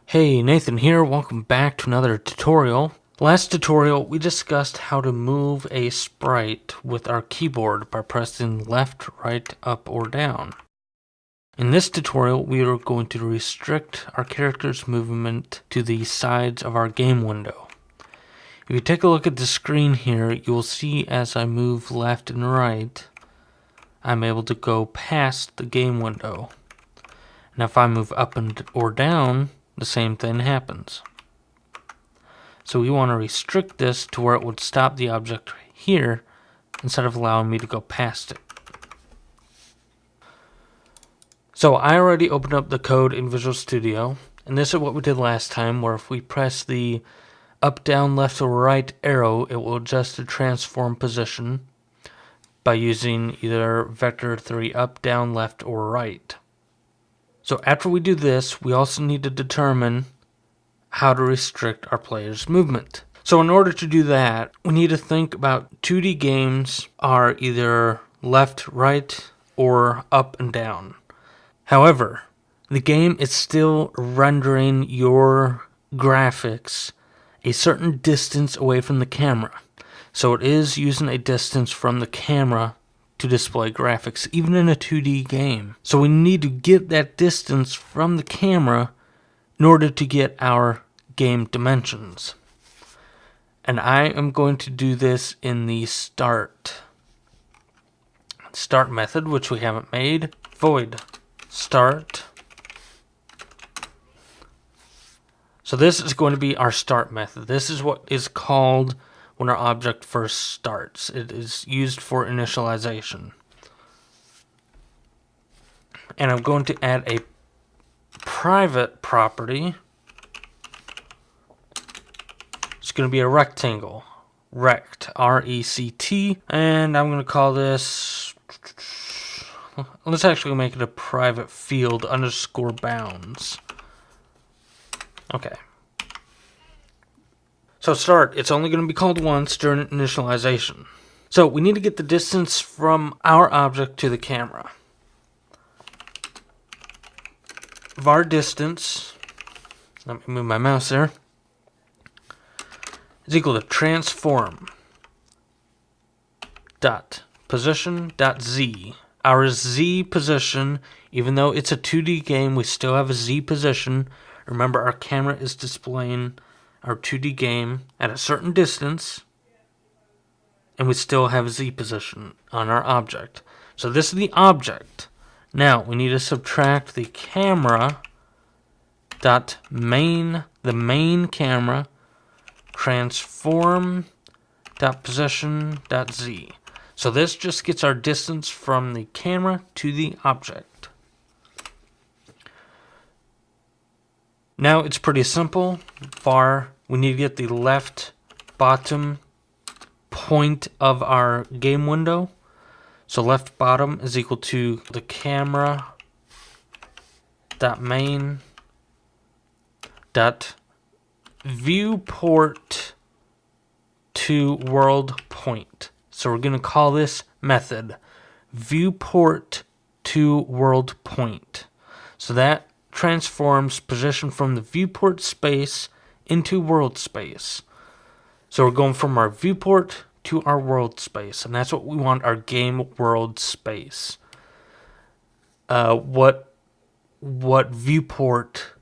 Hey, Nathan here. Welcome back to another tutorial. Last tutorial, we discussed how to move a sprite with our keyboard by pressing left, right, up, or down. In this tutorial, we are going to restrict our character's movement to the sides of our game window. If you take a look at the screen here, you will see as I move left and right, I'm able to go past the game window. Now if I move up or down, the same thing happens. So we want to restrict this to where it would stop the object here instead of allowing me to go past it. So I already opened up the code in Visual Studio, and this is what we did last time, where if we press the up, down, left, or right arrow, it will adjust the transform position by using either vector 3 up, down, left, or right. So after we do this, we also need to determine how to restrict our player's movement. So in order to do that, we need to think about 2D games are either left, right, or up and down. However, the game is still rendering your graphics a certain distance away from the camera. So it is using a distance from the camera to display graphics, even in a 2D game. So we need to get that distance from the camera in order to get our game dimensions. And I am going to do this in the start method, which we haven't made. Void start. So this is going to be our start method. This is what is called when our object first starts. It is used for initialization. And I'm going to add a private property. It's going to be a rectangle. Rect, R-E-C-T. And I'm going to call this... Let's actually make it a private field underscore bounds. Okay. So start, it's only going to be called once during initialization. So we need to get the distance from our object to the camera. Var distance, let me move my mouse there, is equal to transform dot position dot z. Our z position, even though it's a 2D game, we still have a z position. Remember, our camera is displaying our 2D game at a certain distance, and we still have z position on our object. So this is the object. Now we need to subtract the camera dot main, the main camera, transform dot position dot z. So this just gets our distance from the camera to the object. Now it's pretty simple. Var, we need to get the left bottom point of our game window. So left bottom is equal to the camera dot main dot viewport to world point. So we're going to call this method viewport to world point. So that transforms position from the viewport space into world space. So we're going from our viewport to our world space, and that's what we want, our game world space. What viewport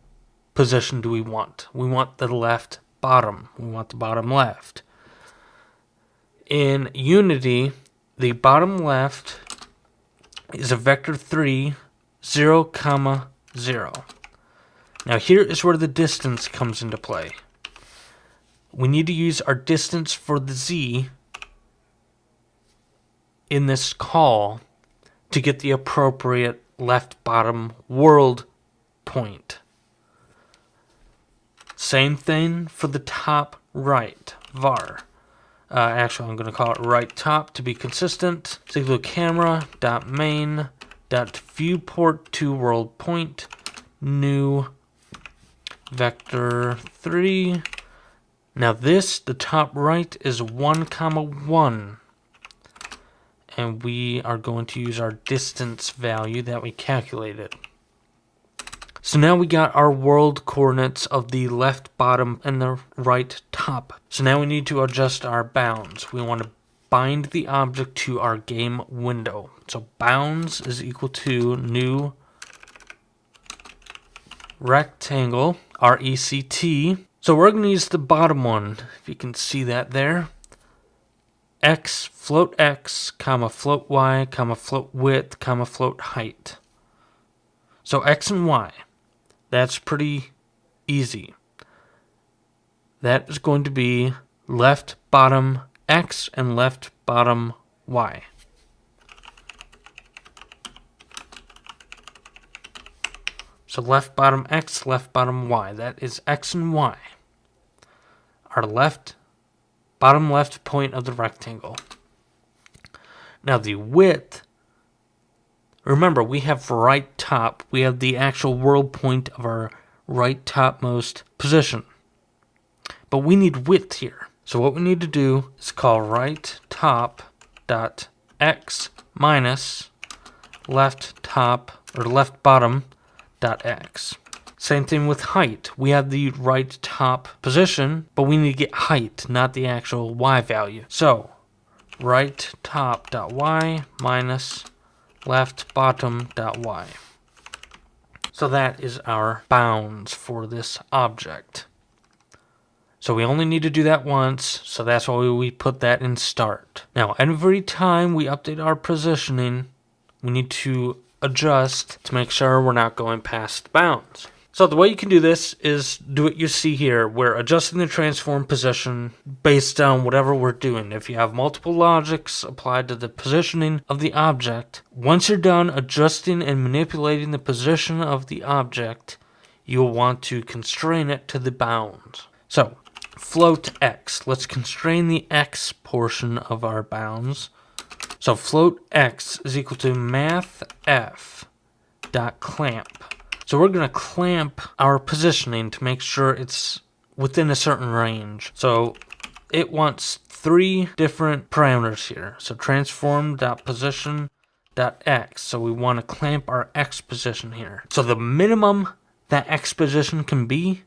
position do we want? We want the left bottom. We want the bottom left. In Unity, the bottom left is a vector 3, 0, 0. Now here is where the distance comes into play. We need to use our distance for the z in this call to get the appropriate left bottom world point. Same thing for the top right, var. Actually, I'm going to call it right top to be consistent. It's equal to camera dot main dot viewport to world point new vector 3. Now this, the top right, is 1, 1. And we are going to use our distance value that we calculated. So now we got our world coordinates of the left bottom and the right top. So now we need to adjust our bounds. We want to bind the object to our game window. So bounds is equal to new rectangle, RECT. So we're going to use the bottom one, if you can see that there. Float x, comma, float y, comma, float width, comma, float height. So x and y. That's pretty easy. That is going to be left bottom x and left bottom y. So left bottom x, left bottom y. That is x and y. Our bottom left point of the rectangle. Now the width, remember we have right top. We have the actual world point of our right topmost position. But we need width here. So what we need to do is call right top dot x minus left top or left bottom dot x. Same thing with height. We have the right top position, but we need to get height, not the actual y value. So right top dot y minus left bottom dot y. So that is our bounds for this object. So we only need to do that once, so that's why we put that in start. Now, every time we update our positioning, we need to adjust to make sure we're not going past the bounds. So the way you can do this is do what you see here. We're adjusting the transform position based on whatever we're doing. If you have multiple logics applied to the positioning of the object, once you're done adjusting and manipulating the position of the object, you'll want to constrain it to the bounds. So, float x. Let's constrain the x portion of our bounds. So float x is equal to mathf dot clamp. So we're going to clamp our positioning to make sure it's within a certain range. So it wants 3 different parameters here. So transform.position.x. So we want to clamp our x position here. So the minimum that x position can be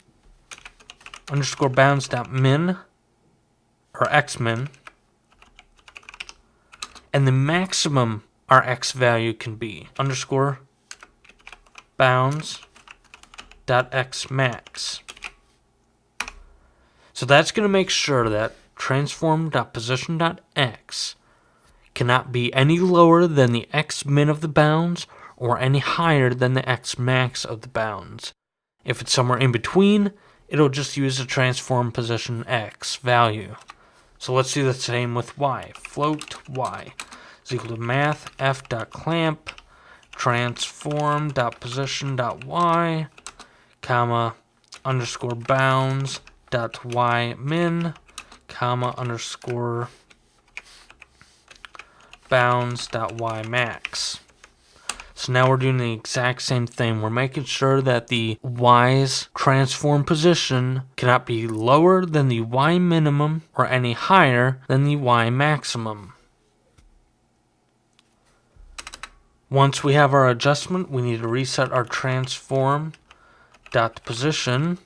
underscore bounds.min or xmin. And the maximum our x value can be underscore bounds.xmax. So that's going to make sure that transform.position.x cannot be any lower than the xmin of the bounds or any higher than the xmax of the bounds. If it's somewhere in between, it'll just use the transform position x value. So let's do the same with y. Float y is equal to mathf.clamp transform.position.y, comma, underscore bounds.ymin, comma, underscore bounds.ymax. So now we're doing the exact same thing. We're making sure that the y's transform position cannot be lower than the y minimum or any higher than the y maximum. Once we have our adjustment, we need to reset our transform dot position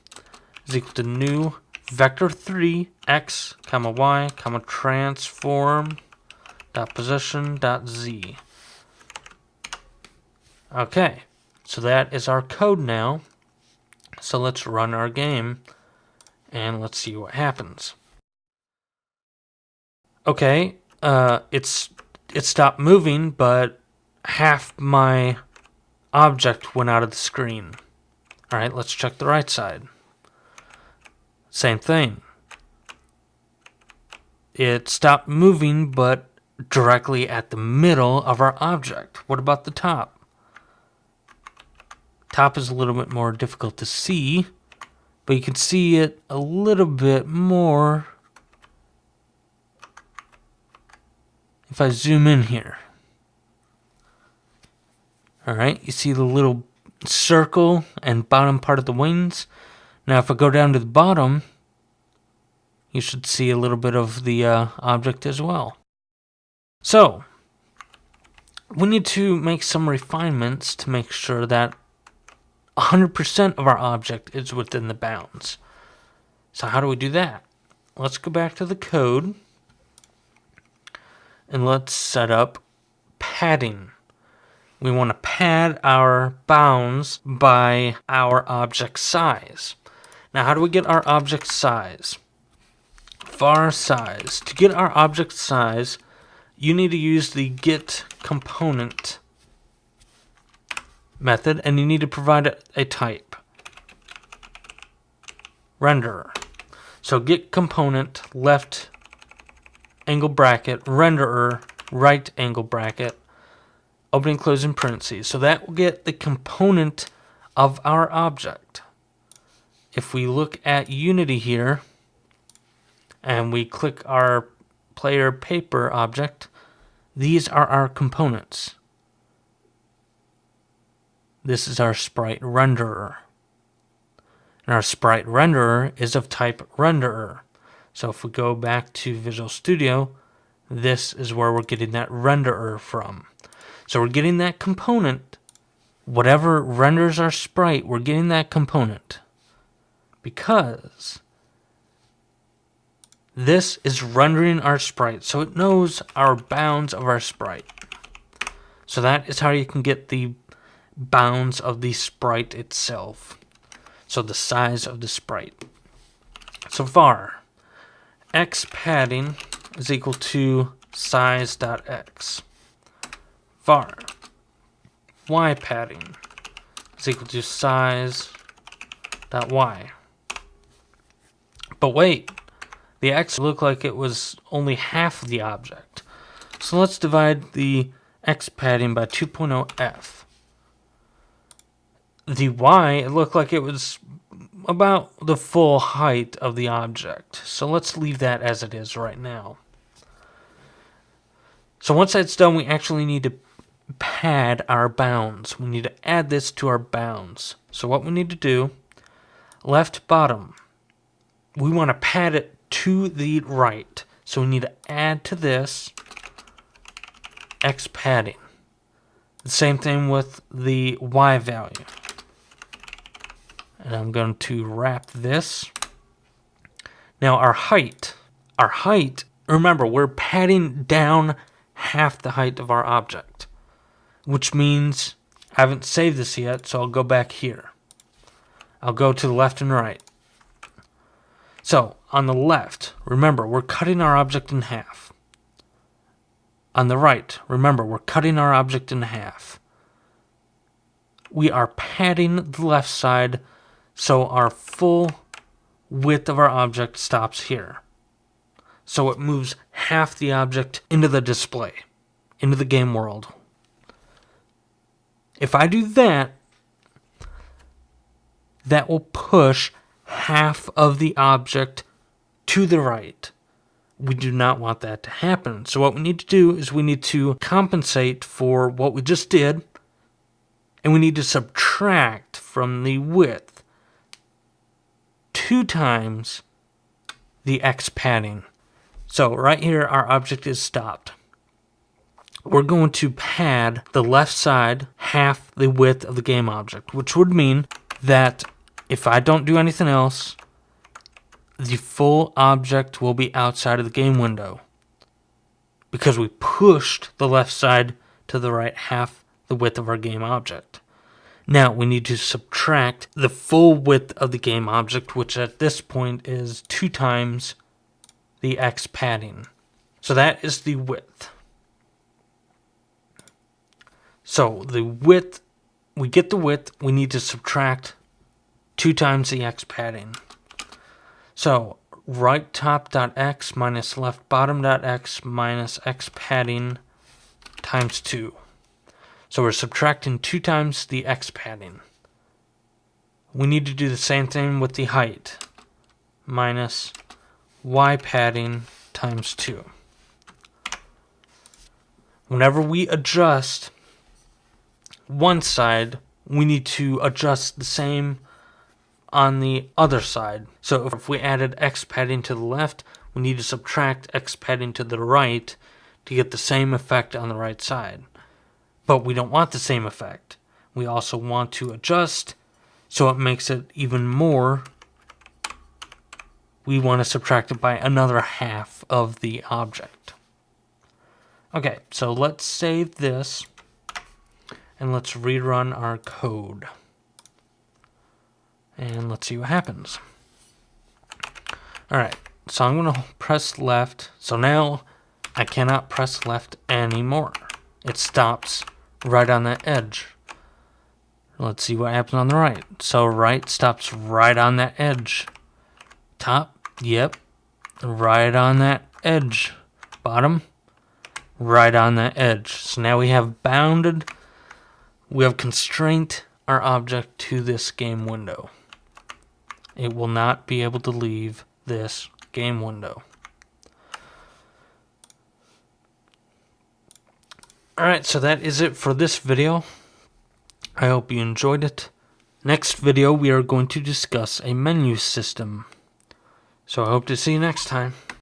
is equal to new vector 3 x comma y comma transform dot position dot z. Okay, so that is our code now. So let's run our game and let's see what happens. Okay, it stopped moving, but half my object went out of the screen. Alright, let's check the right side. Same thing. It stopped moving, but directly at the middle of our object. What about the top? Top is a little bit more difficult to see, but you can see it a little bit more if I zoom in here. Alright, you see the little circle and bottom part of the wings. Now if I go down to the bottom, you should see a little bit of the object as well. So, we need to make some refinements to make sure that 100% of our object is within the bounds. So how do we do that? Let's go back to the code and let's set up padding. We want to pad our bounds by our object size. Now, how do we get our object size? Var size. To get our object size, you need to use the get component method, and you need to provide a type. Renderer. So get component, left angle bracket, renderer, right angle bracket, opening closing parentheses. So that will get the component of our object. If we look at Unity here, and we click our player paper object, these are our components. This is our sprite renderer. And our sprite renderer is of type renderer. So if we go back to Visual Studio, this is where we're getting that renderer from. So we're getting that component. Whatever renders our sprite, we're getting that component. Because this is rendering our sprite, so it knows our bounds of our sprite. So that is how you can get the bounds of the sprite itself. So the size of the sprite. So var x padding is equal to size.x. Var y padding is equal to size.y. But wait, the x looked like it was only half of the object. So let's divide the x padding by 2.0f. The y, it looked like it was about the full height of the object. So let's leave that as it is right now. So once that's done, we actually need to pad our bounds. We need to add this to our bounds. So what we need to do, left bottom, we want to pad it to the right. So we need to add to this x padding. The same thing with the y value. And I'm going to wrap this. Now our height, remember, we're padding down half the height of our object, which means I haven't saved this yet, so I'll go back here. I'll go to the left and right. So on the left, remember, we're cutting our object in half. On the right, remember, we're cutting our object in half. We are padding the left side so our full width of our object stops here. So it moves half the object into the display, into the game world. If I do that, that will push half of the object to the right. We do not want that to happen. So what we need to do is we need to compensate for what we just did, and we need to subtract from the width 2 times the x padding. So right here, our object is stopped. We're going to pad the left side half the width of the game object, which would mean that if I don't do anything else, the full object will be outside of the game window because we pushed the left side to the right half the width of our game object. Now we need to subtract the full width of the game object, which at this point is 2 times the x padding. So that is the width. So the width, we get the width, we need to subtract 2 times the x padding. So right top.x minus left bottom.x minus x padding times 2. So we're subtracting 2 times the x padding. We need to do the same thing with the height. Minus y padding times 2. Whenever we adjust one side, we need to adjust the same on the other side. So if we added x padding to the left, we need to subtract x padding to the right to get the same effect on the right side. But we don't want the same effect. We also want to adjust So it makes it even more. We want to subtract it by another half of the object. Okay, so let's save this and let's rerun our code. And let's see what happens. Alright, so I'm going to press left. So now I cannot press left anymore. It stops right on that edge. Let's see what happens on the right. So right stops right on that edge. Top, yep, right on that edge. Bottom, right on that edge. So now we have constrained our object to this game window. It will not be able to leave this game window. Alright, so that is it for this video. I hope you enjoyed it. Next video we are going to discuss a menu system. So I hope to see you next time.